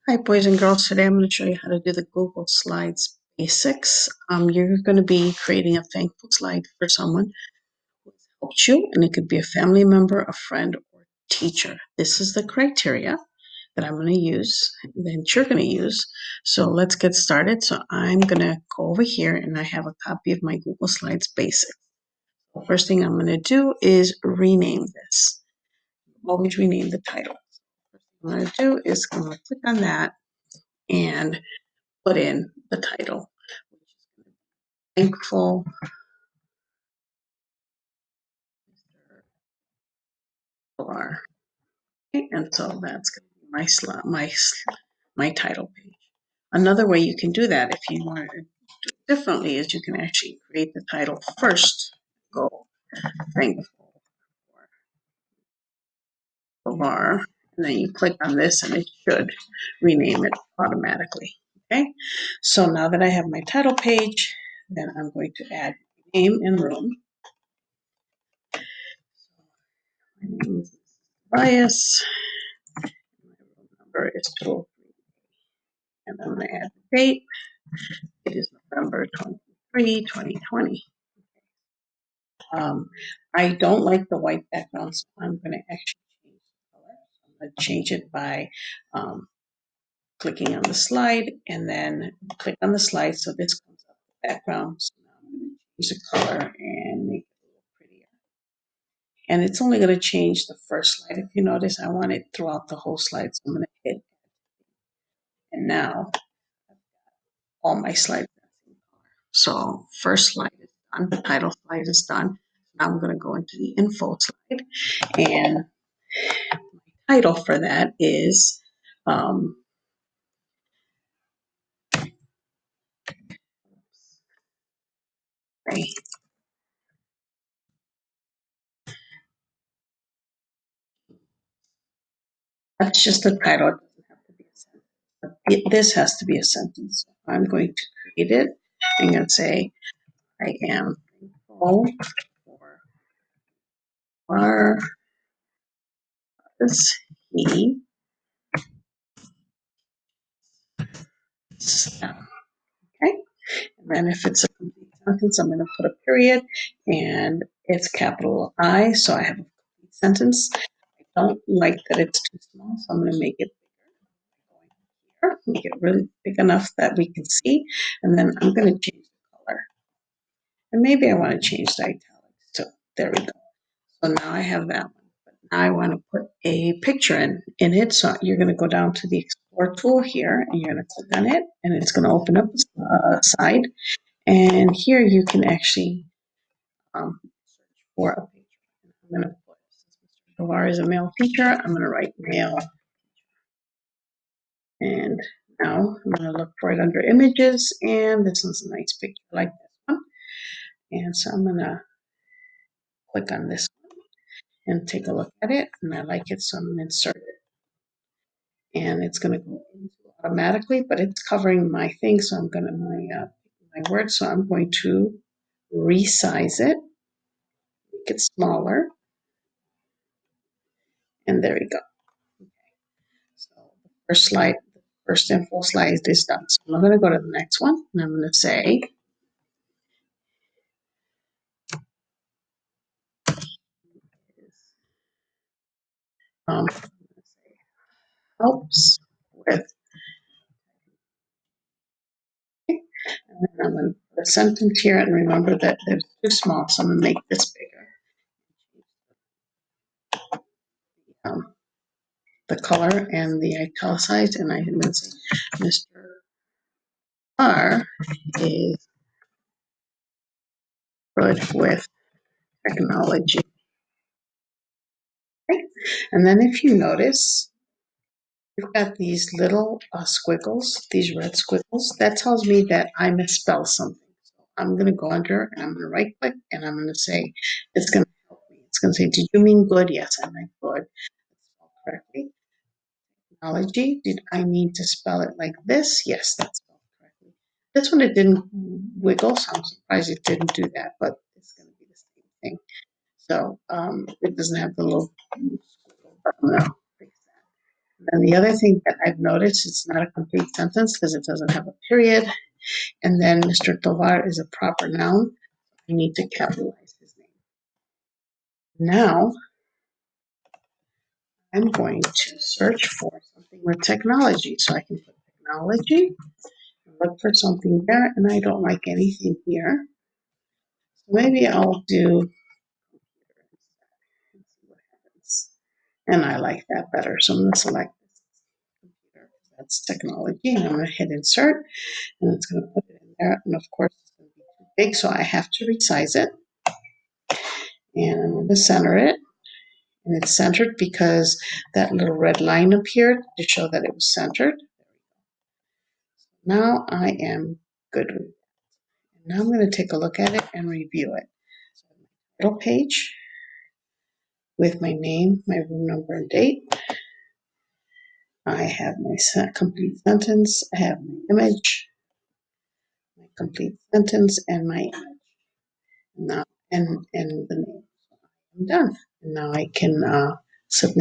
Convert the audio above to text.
Hi, boys and girls. Today I'm going to show you how to do the Google Slides basics. You're going to be creating a thankful slide for someone who has helped you, and it could be a family member, a friend, or teacher. This is the criteria that I'm going to use, that you're going to use. So let's get started. So I'm going to go over here, and I have a copy of my Google Slides basics. The first thing I'm going to do is rename this. Always rename the title. What I'm going to do is I'm going to click on that and put in the title. Thankful for. And so that's going to be my title page. Another way you can do that if you want to do it differently is you can actually create the title first. Go thankful for, and then you click on this and it should rename it automatically. Okay, so now that I have my title page, then I'm going to add name and room. My name is Bias. My room number is 203. And I'm going to add the date. It is November 23, 2020. I don't like the white background, so I'm going to actually change the color. I'm going to change it by clicking on the slide and then click on the slide so this comes up the background. So now I'm going to change the color and make it a little prettier. And it's only going to change the first slide. If you notice, I want it throughout the whole slide, so I'm going to hit. And now all my slides. So first slide is done, the title slide is done. Now I'm going to go into the info slide, and my title for that is okay. That's just the title. It doesn't have to be a sentence. This has to be a sentence. So I'm going to create it. I'm going to say, I am thankful for this he. Okay. And then if it's a complete sentence, I'm going to put a period, and it's capital I, so I have a complete sentence. I don't like that it's too small, so I'm going to make it bigger. Make it really big enough that we can see, and then I'm going to change the color. And maybe I want to change the italics too. There we go. So now I have that one. But now I want to put a picture in it. So you're going to go down to the Explore tool here, and you're going to click on it, and it's going to open up a side. And here you can actually search for a picture. I'm going to put, since Mr. Tovar is a male teacher, I'm going to write male. And now I'm going to look for it under images, and this one's a nice picture like this one. And so I'm going to click on this one and take a look at it, and I like it, so I'm going to insert it. And it's going to go into automatically, but it's covering my thing, so I'm going to, my word, so I'm going to resize it, make it smaller, and there we go. So the first slide, the first info slide is done. So I'm going to go to the next one, and I'm going to say, um, helps with, and then I'm going to put a sentence here, and remember that it's too small, so I'm going to make this bigger. The color and the italicized, and I'm going to say, Mr. R is good with technology. Okay? And then if you notice, you've got these little squiggles, these red squiggles. That tells me that I misspelled something. So I'm going to go under, and I'm going to right click, and I'm going to say, it's going to help me. It's going to say, did you mean good? Yes, I meant good. It's spelled correctly. Technology, did I mean to spell it like this? Yes, that's spelled correctly. This one, it didn't wiggle, so I'm surprised it didn't do that, but it's going to be the same thing. So it doesn't have the little squiggle, but I'm going to fix that. And the other thing that I've noticed, it's not a complete sentence because it doesn't have a period. And then Mr. Tovar is a proper noun. I need to capitalize his name. Now, I'm going to search for something with technology. So I can put technology, look for something there, and I don't like anything here. So maybe I'll do computer and see what happens. And I like that better. So I'm going to select this computer. That's technology. And I'm going to hit insert, and it's going to put it in there. And of course, it's going to be too big, so I have to resize it. And I'm going to center it. And it's centered because that little red line appeared to show that it was centered. Now I am good with it. Now I'm going to take a look at it and review it. So title page with my name, my room number, and date. I have my complete sentence. I have my image, my complete sentence, and my image. Now, and the name. I'm done. And now I can submit.